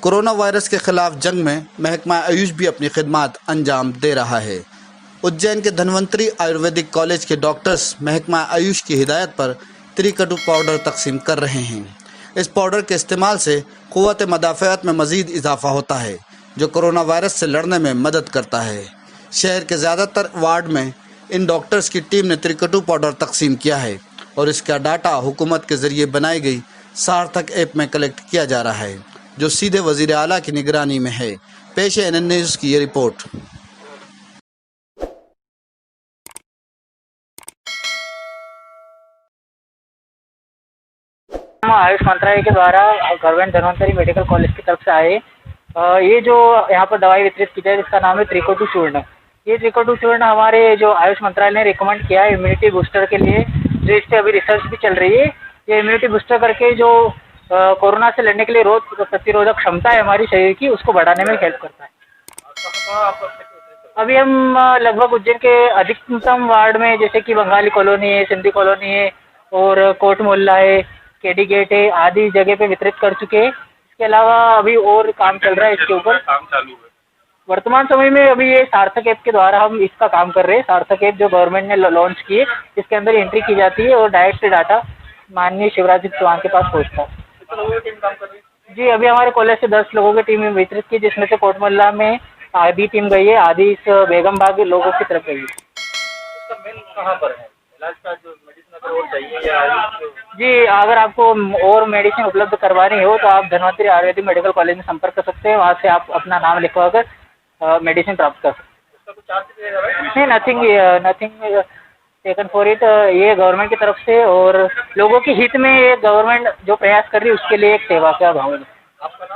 Corona virus के खिलाफ जंग में महकमा आयुष भी अपनी खिदमत अंजाम दे रहा है। उज्जैन के धन्वंतरी आयुर्वेदिक कॉलेज के डॉक्टर्स महकमा आयुष की हिदायत पर त्रिकटु पाउडर तकसीम कर रहे हैं। इस पाउडर के इस्तेमाल से क़ुव्वत मदाफ़अत में मज़ीद इजाफा होता है, जो कोरोना वायरस से लड़ने में मदद करता है। शहर के ज़्यादातर वार्ड में इन डॉक्टर्स की टीम ने त्रिकटु पाउडर तकसीम किया है और इसका डाटा हुकूमत के ज़रिए बनाई गई सार्थक ऐप में कलेक्ट किया जा रहा है, जो सीधे वज़ीर आला की निगरानी में है। पेश है NN न्यूज़ की ये रिपोर्ट। आयुष मंत्रालय के द्वारा गवर्नमेंट धन्वंतरी मेडिकल कॉलेज की तरफ से आए ये जो यहाँ पर दवाई वितरित की जाए, इसका नाम है त्रिकटु चूर्ण। ये त्रिकटु चूर्ण हमारे जो आयुष मंत्रालय ने रिकमेंड किया है इम्यूनिटी बूस्टर के लिए, जो इस पर अभी रिसर्च भी चल रही है। ये इम्यूनिटी बूस्टर करके जो कोरोना से लड़ने के लिए रोग प्रतिरोधक क्षमता है हमारी शरीर की, उसको बढ़ाने में हेल्प करता है। अभी हम लगभग उज्जैन के अधिकतम वार्ड में, जैसे कि बंगाली कॉलोनी है, सिंधी कॉलोनी है और कोट मोहल्ला है, केडी गेट है, आदि जगह पे वितरित कर चुके हैं। इसके अलावा अभी और काम चल रहा है इसके ऊपर। काम चालू है वर्तमान समय में अभी ये सार्थक ऐप के द्वारा हम इसका काम कर रहे हैं। सार्थक ऐप जो गवर्नमेंट ने लॉन्च की है, इसके अंदर एंट्री की जाती है और डायरेक्ट से डाटा माननीय शिवराज सिंह चौहान के पास पहुँचता है। कितने लोगों की टीम काम कर रही है? जी, अभी हमारे कॉलेज से 10 लोगों की टीम वितरित की, जिसमें से कोट मोहल्ला में आधी टीम गई है, आधी इस बेगम बाग लोगों की तरफ गई है। इसका मेन कहाँ पर है? इलाज का जो मेडिसिन अगर और चाहिए या जी, अगर आपको और मेडिसिन उपलब्ध करवानी हो तो आप धन्वंतरी आयुर्वेदिक मेडिकल कॉलेज में संपर्क कर सकते हैं। वहाँ से आप अपना नाम लिखवा कर मेडिसिन प्राप्त कर सकते हैं। इसका कुछ चार्ज दिया जाएगा? नहीं, नथिंग टेकन फॉर इट। ये गवर्नमेंट की तरफ से और लोगों के हित में ये गवर्नमेंट जो प्रयास कर रही है, उसके लिए एक सेवा का भाव है। आपका नाम?